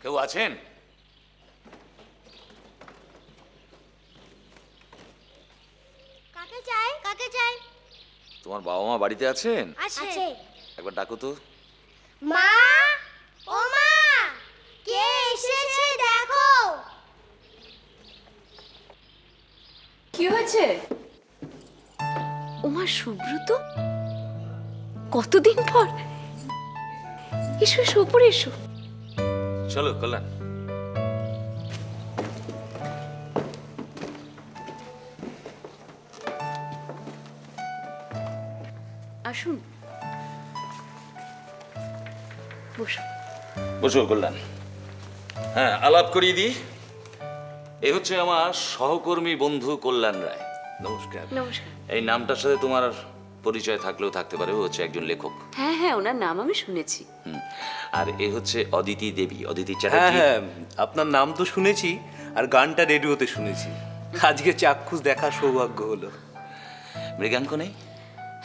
কেউ আছেন? কাকে চাই? কাকে চাই? তোমার বাবা মা বাড়িতে আছেন? আছে। একবার ডাকো তো। মা, ও মা, কে এসেছে দেখো। কি হয়েছে? ওমা সুব্রত, কতদিন পর। এসো এসো, উপরে এসো। চলো কল্যাণ। আসুন, বসো। বসো কল্যাণ। হ্যাঁ, আলাপ করিয়ে দিই। এ হচ্ছে আমার সহকর্মী বন্ধু কল্যাণ রায়। নমস্কার। নমস্কার। এই নামটার সাথে তোমার পরিচয় থাকলেও থাকতে পারে, ও হচ্ছে একজন লেখক। হ্যাঁ হ্যাঁ, ওনার নাম আমি শুনেছি। আর এ হচ্ছে অদিতি দেবী, অদিতি হ্যাঁ চ্যাটার্জি। হ্যাঁ, আপনার নাম তো শুনেছি, আর গানটা রেডিওতে শুনেছি। আজকে চাক্ষুষ দেখার সৌভাগ্য হলো। মৃগাঙ্ক নেই?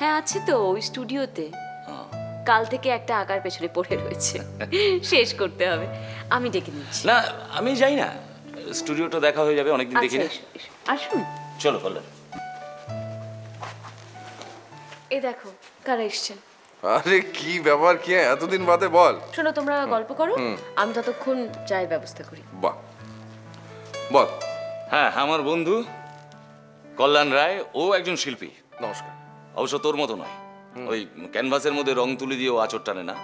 হ্যাঁ আছে তো, ওই স্টুডিওতে। কাল থেকে একটা আঁকার পেছনে পড়ে রয়েছে, শেষ করতে হবে। আমি ডেকে নিচ্ছি। না, আমি যাই না, স্টুডিওটা দেখা হয়ে যাবে, অনেকদিন দেখিনি। আচ্ছা, এসো, এসো। আসুন। চলো কল্যাণ। এই দেখো কারা এসছেন। আরে কি ব্যাপার, কি এতদিন বাদে বল। শোনো, তোমরা গল্প করো, আমি ততক্ষণ চায়ের ব্যবস্থা করি। বাহ, বল। হ্যাঁ, আমার বন্ধু কল্যাণ রায়, ও একজন শিল্পী। নমস্কার। অবশ্য তোর মতো নয়, ওই ক্যানভাসের মধ্যে রং তুলি দিয়ে ও আঁচড় টানে না,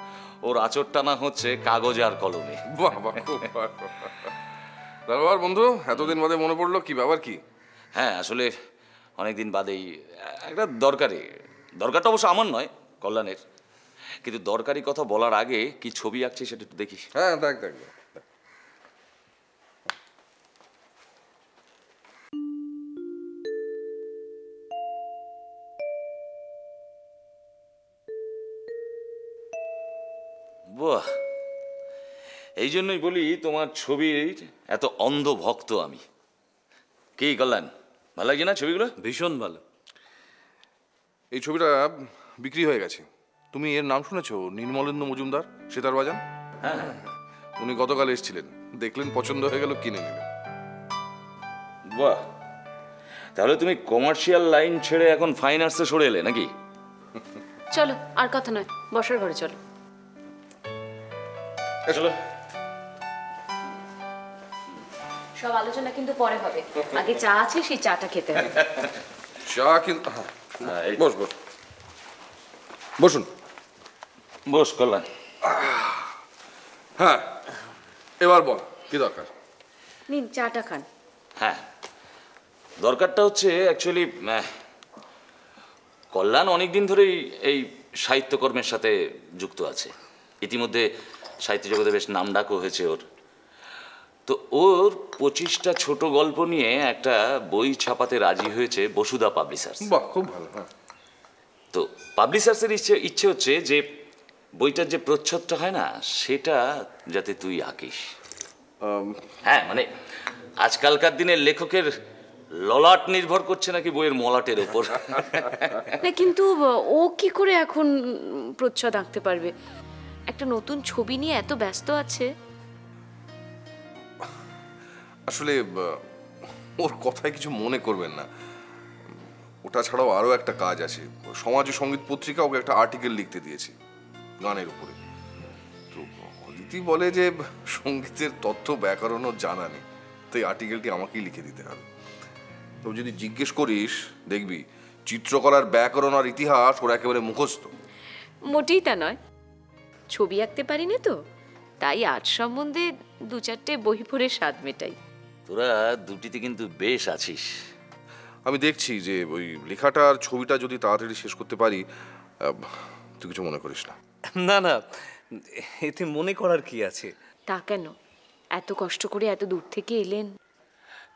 ওর আঁচড় টানা হচ্ছে কাগজ আর কলমে। বাহ বাহ, খুব দারুণ বন্ধু, এতদিন বাদে মনে পড়লো, কি ব্যাপার কি? হ্যাঁ, আসলে অনেকদিন বাদেই একটা দরকারটা অবশ্য আমার নয়, কল্যাণের। কিন্তু দরকারি কথা বলার আগে কি ছবি আঁকছি সেটা একটু দেখিস। হ্যাঁ, দেখ দেখ। বাহ, এই জন্যই বলি তোমার ছবির এত অন্ধ ভক্ত আমি। কি কল্যাণ, ভালো লাগছে না ছবিগুলো? ভীষণ ভালো। এই ছবিটা বিক্রি হয়ে গেছে। তুমি এর নাম শুনেছো? নির্মলেন্দু মজুমদার, সেতার বাজান। হ্যাঁ। উনি গতকাল এসেছিলেন, দেখলেন, পছন্দ হয়ে গেল, কিনে নিলেন। বাহ, তাহলে তুমি কমার্শিয়াল লাইন ছেড়ে এখন ফাইন আর্টসে সরে এলে নাকি? চলো, আর কথা নয়, বসার ঘরে চলো। চলো। সব আলোচনা কিন্তু পরে হবে, আগে চা আছে, সেই চাটা খেতে হবে। চা কিন্তু, বস বস, বসুন। বস কল্যাণ। হ্যাঁ, এবার বল, কি দরকার? নিন চাটা খান। হ্যাঁ, দরকারটা হচ্ছে অ্যাকচুয়ালি কল্যাণ অনেকদিন ধরেই এই সাহিত্যকর্মের সাথে যুক্ত আছে। ইতিমধ্যে সাহিত্য জগতে বেশ নামডাকও হয়েছে ওর। তো ওর 25টা ছোট গল্প নিয়ে একটা বই ছাপাতে রাজি হয়েছে বসুধা পাবলিশার্স। বাহ, খুব ভালো। হ্যাঁ, তো পাবলিশার্সের ইচ্ছে হচ্ছে যে বইটার যে প্রচ্ছদটা হয় না, সেটা যাতে তুই আঁকিস। হ্যাঁ, মানে আজকালকার দিনের লেখকের ললাট নির্ভর করছে নাকি বইয়ের মলাটের উপর। না কিন্তু ও কি করে এখন প্রচ্ছদ আঁকতে পারবে? একটা নতুন ছবি নিয়ে এত ব্যস্ত আছে। আসলে ওর কথায় কিছু মনে করবেন না। ওটা ছাড়াও আরও একটা কাজ আছে। সমাজ ও সঙ্গীত পত্রিকা ওকে একটা আর্টিকেল লিখতে দিয়েছে গানের উপরে। তো অদিতি বলে যে সঙ্গীতের তথ্য ব্যাকরণও জানা নেই, তাই আর্টিকেলটি আমাকেই লিখে দিতে হবে। তো যদি জিজ্ঞেস করিস, দেখবি চিত্রকলার ব্যাকরণ আর ইতিহাস ওর একেবারে মুখস্থ। মোটেই তা নয়, ছবি আঁকতে পারি না তো, তাই আর্ট সম্বন্ধে 2-4টে বই পড়ে স্বাদ মেটাই। তোরা দুটিতে কিন্তু বেশ আছিস। আমি দেখছি যে ওই লেখাটা আর ছবিটা যদি তাড়াতাড়ি শেষ করতে পারি। তুই কিছু মনে করিস না? না না, এতে মনে করার কি আছে? তা কেন, এত কষ্ট করে এত দূর থেকে এলেন।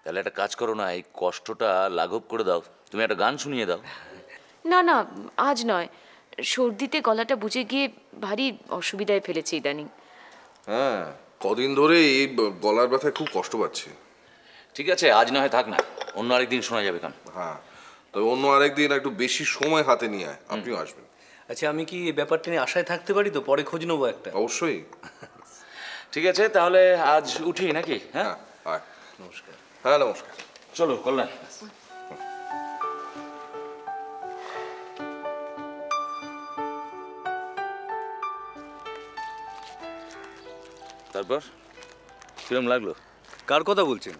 তাহলে একটা কাজ করো না, এই কষ্টটা লাঘব করে দাও, তুমি একটা গান শুনিয়ে দাও। না না, আজ নয়, সর্দিতে গলাটা বুঝে গিয়ে ভারী অসুবিধায় ফেলেছে ইদানিং। হ্যাঁ, কদিন ধরে এই গলার ব্যথায় খুব কষ্ট পাচ্ছি। ঠিক আছে, আজ না হয় থাক না, অন্য আরেকদিন শোনা যাবে গান। হ্যাঁ, তবে অন্য আরেকদিন একটু বেশি সময় হাতে নিয়ে আয়, আপনিও আসবেন। আচ্ছা, আমি কি এই ব্যাপারটা নিয়ে আশায় থাকতে পারি তো? পরে খোঁজ নেবো একটা। অবশ্যই। ঠিক আছে, তাহলে আজ উঠি নাকি? হ্যাঁ, আয়। নমস্কার। হ্যাঁ, নমস্কার। চলো কল্যাণ। তারপর কিরম লাগলো? কার কথা বলছেন?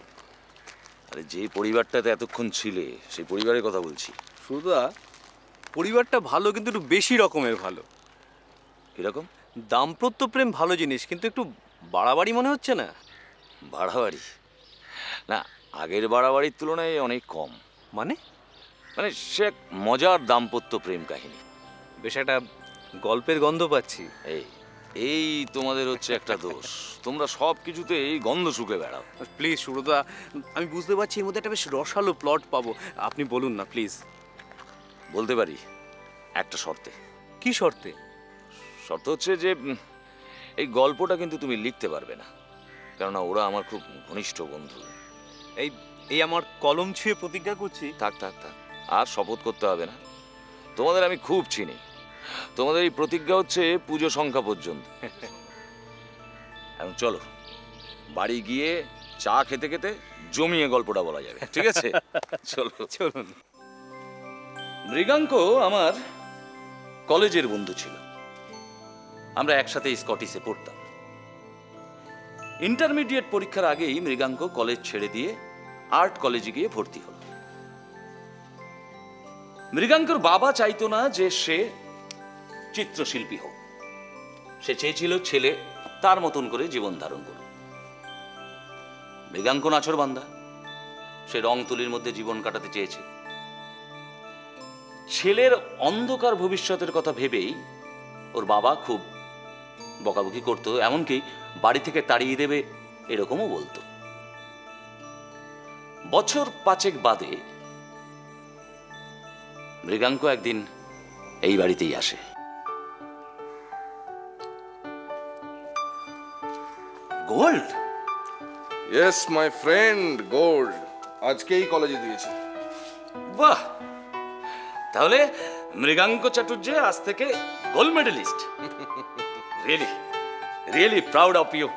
আরে যে পরিবারটাতে এতক্ষণ ছিলে সেই পরিবারের কথা বলছি। সুদা, পরিবারটা ভালো, কিন্তু একটু বেশি রকমের ভালো। কিরকম? দাম্পত্য প্রেম ভালো জিনিস, কিন্তু একটু বাড়াবাড়ি মনে হচ্ছে না? বাড়াবাড়ি না, আগের বাড়াবাড়ির তুলনায় অনেক কম। মানে মানে সে এক মজার দাম্পত্য প্রেম কাহিনী। বেশ একটা গল্পের গন্ধ পাচ্ছি। এই এই তোমাদের হচ্ছে একটা দোষ, তোমরা সব কিছুতে এই গন্ধ শুকে বেড়াও। প্লিজ সুরদা, আমি বুঝতে পারছি এর মধ্যে একটা বেশ রসালো প্লট পাবো, আপনি বলুন না প্লিজ। বলতে পারি, একটা শর্তে। কি শর্তে? শর্ত হচ্ছে যে এই গল্পটা কিন্তু তুমি লিখতে পারবে না, কেননা ওরা আমার খুব ঘনিষ্ঠ বন্ধু। এই এই আমার কলম ছুঁয়ে প্রতিজ্ঞা করছি। থাক থাক থাক, আর শপথ করতে হবে না। তোমাদের আমি খুব চিনি, তোমাদের এই প্রতিজ্ঞা হচ্ছে পুজো সংখ্যা পর্যন্ত। এখন চলো, বাড়ি গিয়ে চা খেতে খেতে জমিয়ে গল্পটা বলা যাবে, ঠিক আছে? চলো চলুন। মৃগাঙ্ক আমার কলেজের বন্ধু ছিল, আমরা একসাথে স্কটিশে পড়তাম। ইন্টারমিডিয়েট পরীক্ষার আগেই মৃগাঙ্ক কলেজ ছেড়ে দিয়ে আর্ট কলেজে গিয়ে ভর্তি হলো। মৃগাঙ্কর বাবা চাইতো না যে সে চিত্রশিল্পী হোক, সে চেয়েছিল ছেলে তার মতন করে জীবন ধারণ করুক। মৃগাঙ্ক নাছোড়বান্দা, সে রং তুলির মধ্যে জীবন কাটাতে চেয়েছে। ছেলের অন্ধকার ভবিষ্যতের কথা ভেবেই ওর বাবা খুব বকাবকি করতো, এমনকি বাড়ি থেকে তাড়িয়ে দেবে এরকমও বলতো। বছর 5 বাদে মৃগাঙ্ক একদিন এই বাড়িতেই আসে। Gold? Yes my friend, gold আজকেই কলেজে দিয়েছে। বাহ, তাহলে মৃগাঙ্ক চাটুর্যে আজ থেকে gold medallist. Really really proud of you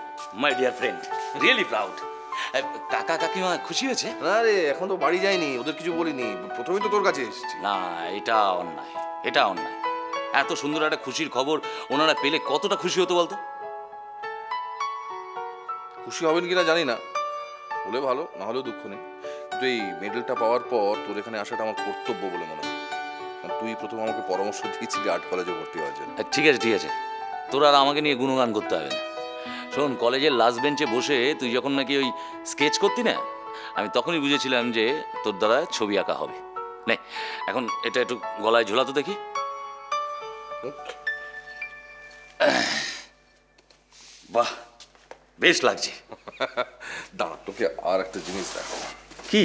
my dear friend, really proud. কাকা কাকিমা খুশি হয়েছে? না রে, এখন তো বাড়ি যাইনি, ওদের কিছু বলিনি, প্রথমেই তো তোর কাছে এসেছি। না, এটা অন্যায়, এটা অন্যায়। এত সুন্দর একটা খুশির খবর ওনারা পেলে কতটা খুশি হতো বলতো? খুশি হবেন কিনা জানি না, বলে ভালো, না হলেও দুঃখ নেই। কিন্তু এই মেডেলটা পাওয়ার পর তোর এখানে আসাটা আমার কর্তব্য বলে মনে হয়। কারণ তুই প্রথম আমাকে পরামর্শ দিয়েছিলি আর্ট কলেজে ভর্তি হওয়ার জন্য। ঠিক আছে ঠিক আছে, তোর আর আমাকে নিয়ে গুণগান করতে হবে না। শোন, কলেজের লাস্ট বেঞ্চে বসে তুই যখন নাকি ওই স্কেচ করতি না, আমি তখনই বুঝেছিলাম যে তোর দ্বারা ছবি আঁকা হবে। নে, এখন এটা একটু গলায় ঝোলাতো দেখি। বাহ, বেশ লাগছে। দাঁড়া, তোকে আর একটা জিনিস দেখো। কি?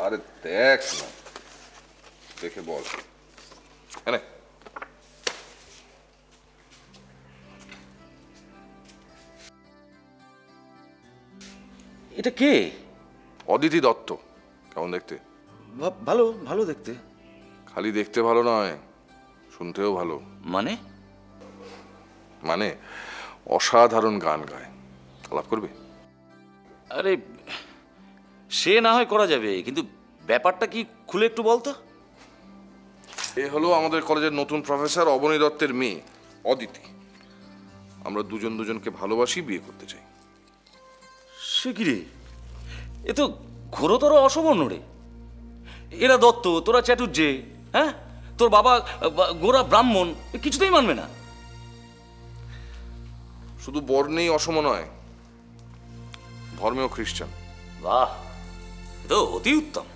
আরে দেখ না, দেখে বল। হ্যাঁ, এটা কে? অদিতি দত্ত। কেমন দেখতে? ভালো, ভালো দেখতে। খালি দেখতে ভালো নয়, শুনতেও ভালো। মানে? মানে অসাধারণ গান গায়। আলাপ করবে? আরে সে না হয় করা যাবে, কিন্তু ব্যাপারটা কি খুলে একটু বলতো। এ হলো আমাদের কলেজের নতুন প্রফেসর অবনী দত্তের মেয়ে অদিতি। আমরা দুজন দুজনকে ভালোবাসি, বিয়ে করতে চাই। সে কি রে, এ তো ঘোরতর অসমন্য রে। এরা দত্ত, তোরা চাটুর্যে, হ্যাঁ? তোর বাবা গোরা ব্রাহ্মণ, কিছুতেই মানবে না। শুধু বর্ণেই অসম নয়, ধর্মেও খ্রিস্টান। বাহ, তো অতি উত্তম।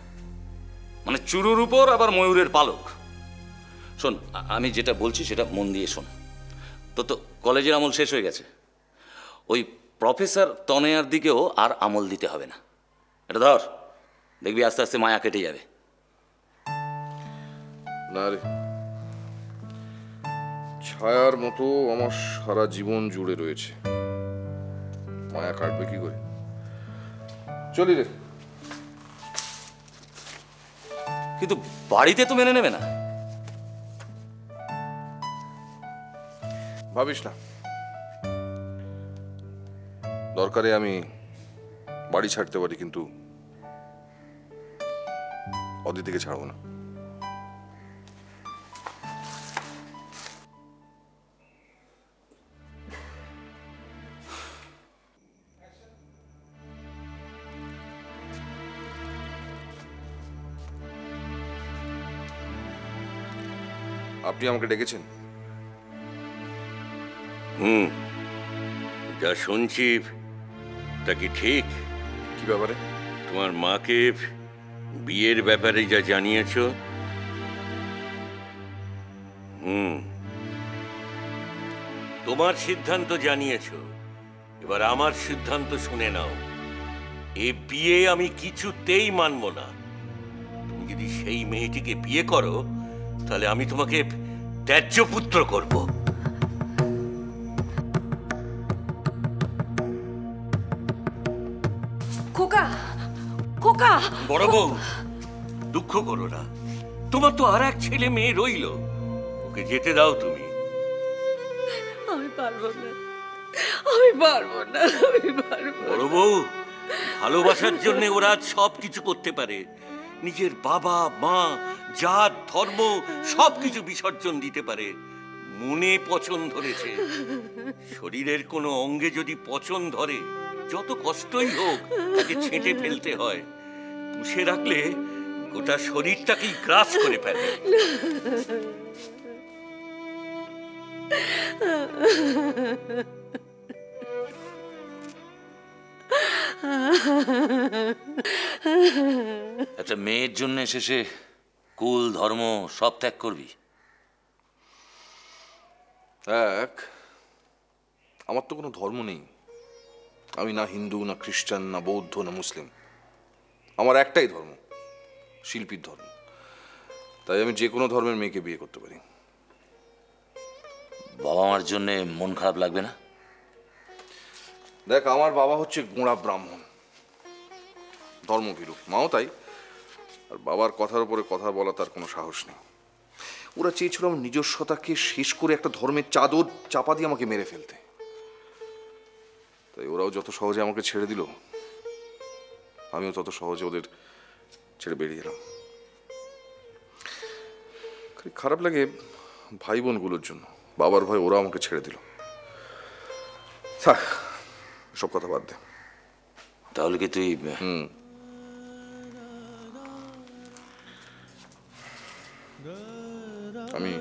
মানে চুরুর উপর আবার ময়ূরের পালক। শোন, আমি যেটা বলছি সেটা মন দিয়ে শোন। তো কলেজের আমল শেষ হয়ে গেছে, ওই প্রফেসর তনয়ার দিকেও আর আমল দিতে হবে না। এটা ধর, দেখবি আস্তে আস্তে মায়া কেটে যাবে। না রে, ছায়ার মতো আমার সারা জীবন জুড়ে রয়েছে, মায়া কাটবে কি করে? চলি রে। কিন্তু বাড়িতে তো মেনে নেবে না। ভাবিস না, দরকারে আমি বাড়ি ছাড়তে পারি, কিন্তু অদিতিকে ছাড়বো না। আপনি আমাকে ডেকেছেন? যা শুনছি তা কি ঠিক? কি ব্যাপারে? তোমার মাকে বিয়ের ব্যাপারে যা জানিয়েছ, তোমার সিদ্ধান্ত জানিয়েছ, এবার আমার সিদ্ধান্ত শুনে নাও। এ বিয়ে আমি কিছুতেই মানব না। তুমি যদি সেই মেয়েটিকে বিয়ে করো, তাহলে আমি তোমাকে ত্যায্য পুত্র করব। খোকা, খোকা! বড় বউ, দুঃখ করো না, তোমার তো আর এক ছেলে মেয়ে রইল, ওকে যেতে দাও তুমি। আমি পারবো না, আমি পারবো না, আমি পারবো না। বড় বউ, ভালোবাসার জন্য ওরা সব কিছু করতে পারে। নিজের বাবা মা, জাত, ধর্ম সবকিছু বিসর্জন দিতে পারে। মনে পচন ধরেছে, শরীরের কোনো অঙ্গে যদি পচন ধরে, যত কষ্টই হোক তাকে ছেঁটে ফেলতে হয়। পুষে রাখলে গোটা শরীরটাকেই গ্রাস করে ফেলে। একটা মেয়ের জন্য শেষে কুল ধর্ম সব ত্যাগ করবি? আমার তো কোনো ধর্ম নেই। আমি না হিন্দু, না খ্রিস্টান, না বৌদ্ধ, না মুসলিম। আমার একটাই ধর্ম, শিল্পীর ধর্ম। তাই আমি যে কোনো ধর্মের মেয়েকে বিয়ে করতে পারি। বাবা মার জন্য মন খারাপ লাগবে না? দেখ, আমার বাবা হচ্ছে গোঁড়া ব্রাহ্মণ, ধর্মভীরু, মাও তাই। আর বাবার কথার উপরে কথা বলা তার কোনো সাহস নেই। ওরা চেয়েছিল আমার নিজস্বতাকে শেষ করে একটা ধর্মের চাদর চাপা দিয়ে আমাকে মেরে ফেলতে। তাই ওরাও যত সহজে আমাকে ছেড়ে দিল, আমিও তত সহজে ওদের ছেড়ে বেরিয়ে এলাম। খারাপ লাগে ভাই বোনগুলোর জন্য। বাবার ভয় ওরা আমাকে ছেড়ে দিল। থাক, সব কথা বাদ দে। তাহলে কি তুই আমি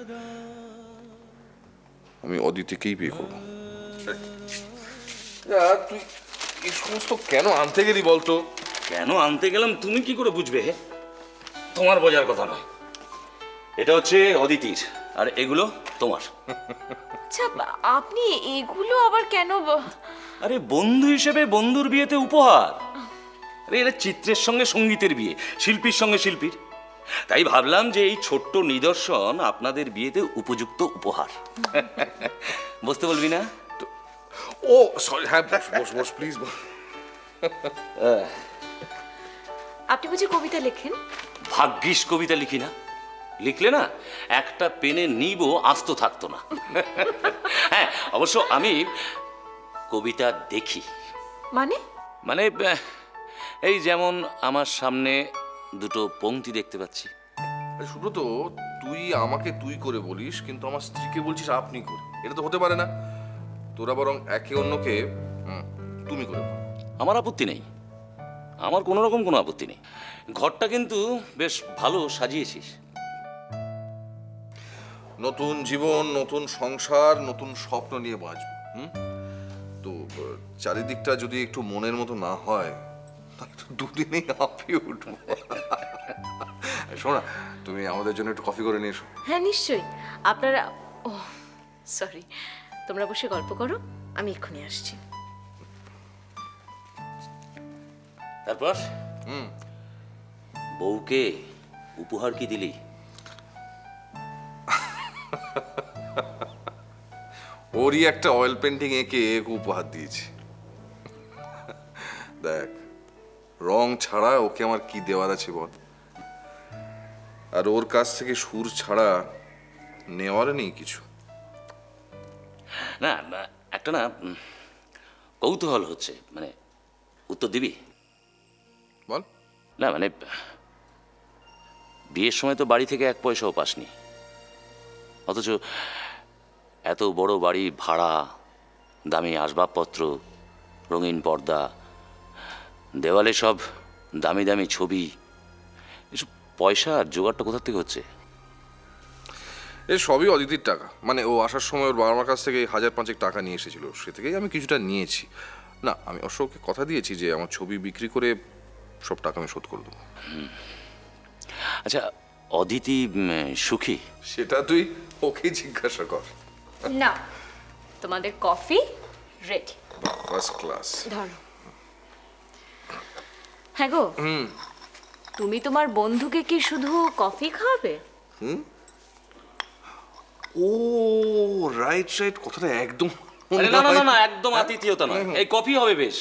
আমি অদিতিকেই বিয়ে করবো। তুই এই সমস্ত কেন আনতে গেলি বলতো? কেন আনতে গেলাম তুমি কি করে বুঝবে? তোমার বোঝার কথা নয়। এটা হচ্ছে অদিতির, আর এগুলো তোমার। আচ্ছা, আপনি এগুলো আবার কেন? আরে বন্ধু হিসেবে বন্ধুর বিয়েতে উপহার। আরে এটা চিত্রের সঙ্গে সঙ্গীতের বিয়ে, শিল্পীর সঙ্গে শিল্পীর। তাই ভাবলাম যে এই ছোট্ট নিদর্শন আপনাদের বিয়েতে উপযুক্ত উপহার। বুঝতে বলবি না? ও সরি, হ্যাঁ বস বস প্লিজ। আপনি বুঝি কবিতা লেখেন? ভাগ্যিস কবিতা লিখি না। লিখলে না একটা পেনে নিব আস্ত থাকতো না। হ্যাঁ, অবশ্য আমি কবিতা দেখি। মানে? মানে এই যেমন আমার সামনে দুটো পংক্তি দেখতে পাচ্ছি। সুব্রত, তুই আমাকে তুই করে বলিস, কিন্তু আমার স্ত্রীকে বলছিস আপনি করে। এটা তো হতে পারে না। তোরা বরং একে অন্যকে তুমি করে বল। আমার আপত্তি নেই, আমার কোনো রকম কোনো আপত্তি নেই। ঘরটা কিন্তু বেশ ভালো সাজিয়েছিস। নতুন জীবন, নতুন সংসার, নতুন স্বপ্ন নিয়ে বাঁচবো। তো চারিদিকটা যদি একটু মনের মতো না হয়, দুদিনেই হাঁপিয়ে উঠবো। শোনা, তুমি আমাদের জন্য একটু কফি করে নিয়ে এসো। হ্যাঁ নিশ্চয়ই। আপনারা সরি, তোমরা বসে গল্প করো, আমি এক্ষুনি আসছি। তারপর বউকে উপহার কি দিলি? ওরই একটা অয়েল পেন্টিং এঁকে উপহার দিয়েছি। দেখ, রং ছাড়া ওকে আমার কি দেওয়ার আছে বল? আর ওর কাছ থেকে সুর ছাড়া নেওয়ার নেই কিছু। না, একটা না কৌতূহল হচ্ছে, মানে উত্তর দিবি? বল। না মানে বিয়ের সময় তো বাড়ি থেকে 1 পয়সাও পাসনি, অথচ এত বড় বাড়ি ভাড়া, দামি আসবাবপত্র, রঙিন পর্দা, দেওয়ালে সব দামি দামি ছবি, এসব পয়সা আর জোগাড়টা কোথা থেকে হচ্ছে? এ সবই অদিতির টাকা। মানে ও আসার সময় ওর বাবা মার কাছ থেকে 1000-5 টাকা নিয়ে এসেছিল, সে থেকেই আমি কিছুটা নিয়েছি। না, আমি অশোককে কথা দিয়েছি যে আমার ছবি বিক্রি করে সব টাকা আমি শোধ করে দেবো। আচ্ছা, অদিতি সুখী? সেটা তুই ওকে জিজ্ঞাসা কর। না, তোমাদের কফি রেডি। First class. ধরো। হ্যাঁ গো, তুমি তোমার বন্ধুকে কি শুধু কফি খাওয়াবে? ও রাইট রাইট, কথাটা একদম না না না না, একদম আতিথেয়তা নয়, এই কফি হবে বেশ।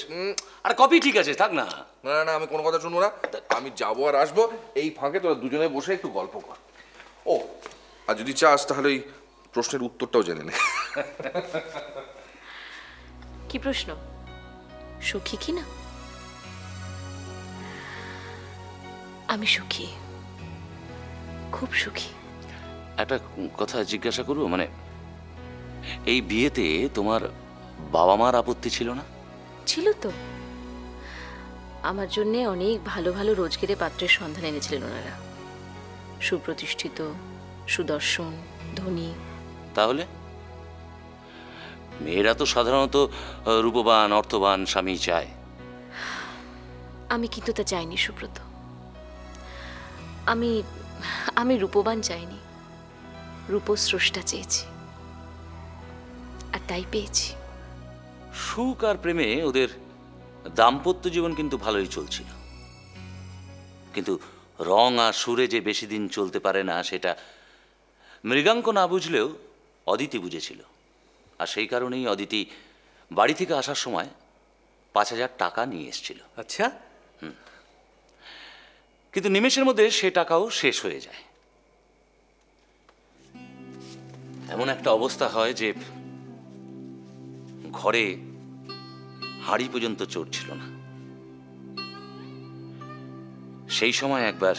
আর কফি ঠিক আছে, থাক না। না না, আমি কোনো কথা শুনবো না। আমি যাবো আর আসবো, এই ফাঁকে তোরা দুজনে বসে একটু গল্প কর। ও, আর যদি চাস তাহলে এই প্রশ্নের উত্তরটাও জেনে নে। কি প্রশ্ন? সুখী কি না? আমি সুখী, খুব সুখী। একটা কথা জিজ্ঞাসা করবো, মানে এই বিয়েতে তোমার বাবা মার আপত্তি ছিল না? ছিল তো। আমার জন্য অনেক ভালো ভালো রোজগেরে পাত্রের সন্ধান এনেছিলেন ওনারা, সুপ্রতিষ্ঠিত, সুদর্শন, ধনী। তাহলে মেয়েরা তো সাধারণত রূপবান, অর্থবান স্বামী চায়। আমি কিন্তু তা চাইনি সুব্রত। আমি আমি রূপবান চাইনি, রূপস্রষ্টা চেয়েছি, আর তাই পেয়েছি। সুখ আর প্রেমে ওদের দাম্পত্য জীবন কিন্তু ভালোই চলছিল, কিন্তু রং আর সুরে যে বেশি দিন চলতে পারে না, সেটা মৃগাঙ্ক না বুঝলেও অদিতি বুঝেছিল। আর সেই কারণেই অদিতি বাড়ি থেকে আসার সময় 5000 টাকা নিয়ে এসেছিল। আচ্ছা। কিন্তু নিমেষের মধ্যে সে টাকাও শেষ হয়ে যায়। এমন একটা অবস্থা হয় যে ঘরে হাঁড়ি পর্যন্ত চড়ছিল না। সেই সময় একবার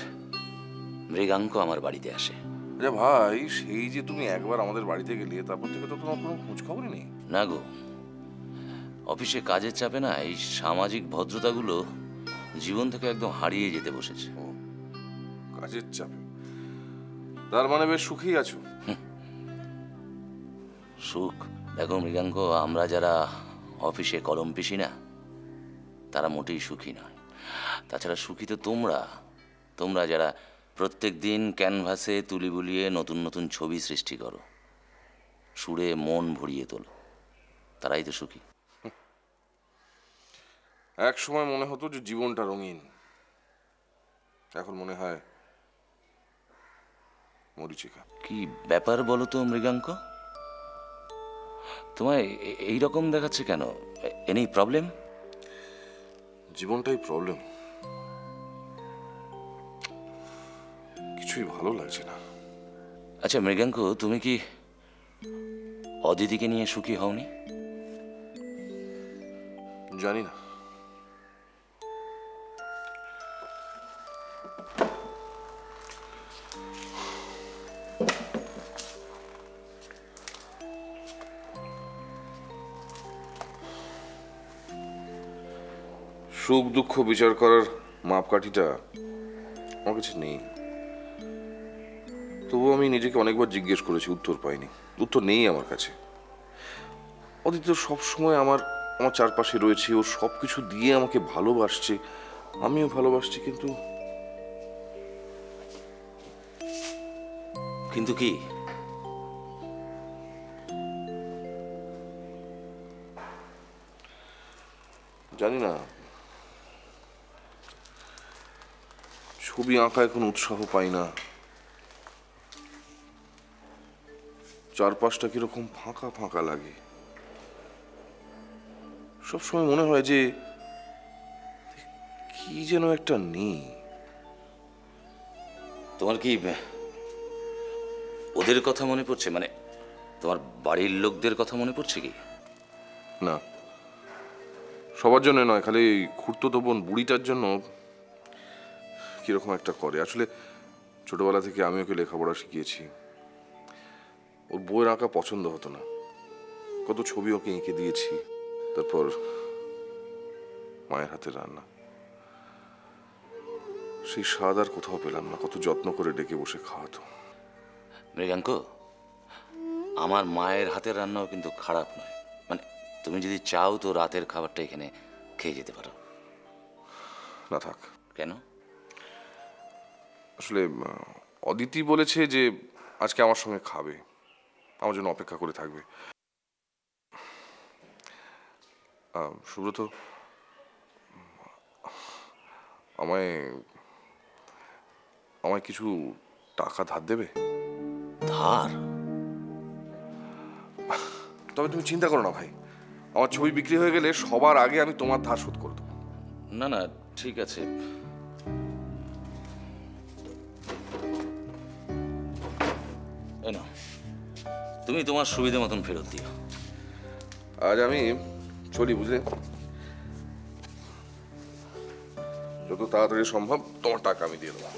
মৃগাঙ্ক আমার বাড়িতে আসে। আচ্ছা ভাই, সেই যে তুমি একবার আমাদের বাড়িতে গেলে, তারপর থেকে তো তোমার কোনো খোঁজ খবরই নেই। না গো, অফিসে কাজের চাপে না এই সামাজিক ভদ্রতাগুলো জীবন থেকে একদম হারিয়ে যেতে বসেছে। ও, কাজের চাপে? তার মানে বেশ সুখী আছো? সুখ? দেখো মৃগাঙ্ক, আমরা যারা অফিসে কলম পিসি না, তারা মোটেই সুখী নয়। তাছাড়া সুখী তো তোমরা যারা প্রত্যেক দিন ক্যানভাসে তুলি বুলিয়ে নতুন নতুন ছবি সৃষ্টি করো, সুরে মন ভরিয়ে তোলো, তারাই তো সুখী। এক সময় মনে হতো যে জীবনটা রঙিন, এখন মনে হয় মরীচিকা। কি ব্যাপার বলো তো মৃগাঙ্ক, তোমায় এইরকম দেখাচ্ছে কেন? Any problem? জীবনটাই প্রবলেম, কিছুই ভালো লাগছে না। আচ্ছা মৃগাঙ্ক, তুমি কি অদিতিকে নিয়ে সুখী হওনি? জানি না। সুখ দুঃখ বিচার করার মাপকাঠিটা আমার কাছে নেই। তবু আমি নিজেকে অনেকবার জিজ্ঞেস করেছি, উত্তর পাইনি। উত্তর নেই আমার কাছে। অদিতি তো সবসময় আমার চারপাশে রয়েছে, ও সব কিছু দিয়ে আমাকে ভালোবাসছে, আমিও ভালোবাসছি, কিন্তু কিন্তু কি? জানি না। ছবি আঁকায় কোনো উৎসাহ পাই না, চারপাশটা কিরকম ফাঁকা ফাঁকা লাগে। সবসময় মনে হয় যে কি যেন একটা নেই। তোমার কি ওদের কথা মনে পড়ছে? মানে তোমার বাড়ির লোকদের কথা মনে পড়ছে কি? না, সবার জন্য নয়, খালি খুঁড়তো বোন বুড়িটার জন্য কিরকম একটা করে। আসলে ছোটবেলা থেকে আমি ওকে লেখাপড়া শিখিয়েছি। ওর বইয়ের আঁকা পছন্দ হতো না, কত ছবি ওকে এঁকে দিয়েছি। তারপর মায়ের হাতের রান্না, সেই স্বাদ আর কোথাও পেলাম না। কত যত্ন করে ডেকে বসে খাওয়াতো। মৃগাঙ্ক, আমার মায়ের হাতের রান্নাও কিন্তু খারাপ নয়। মানে তুমি যদি চাও তো রাতের খাবারটা এখানে খেয়ে যেতে পারো। না থাক। কেন? আসলে অদিতি বলেছে যে আজকে আমার সঙ্গে খাবে, আমার জন্য অপেক্ষা করে থাকবে। সুব্রত, আমায় আমায় কিছু টাকা ধার দেবে? ধার? তবে তুমি চিন্তা করো না ভাই, আমার ছবি বিক্রি হয়ে গেলে সবার আগে আমি তোমার ধার শোধ করে দেবো। না না, ঠিক আছে। এই নাও, তুমি তোমার সুবিধা মতন ফেরত দিও। আজ আমি চলি, বুঝলে? যত তাড়াতাড়ি সম্ভব তোমার টাকা আমি দিয়ে দেবো।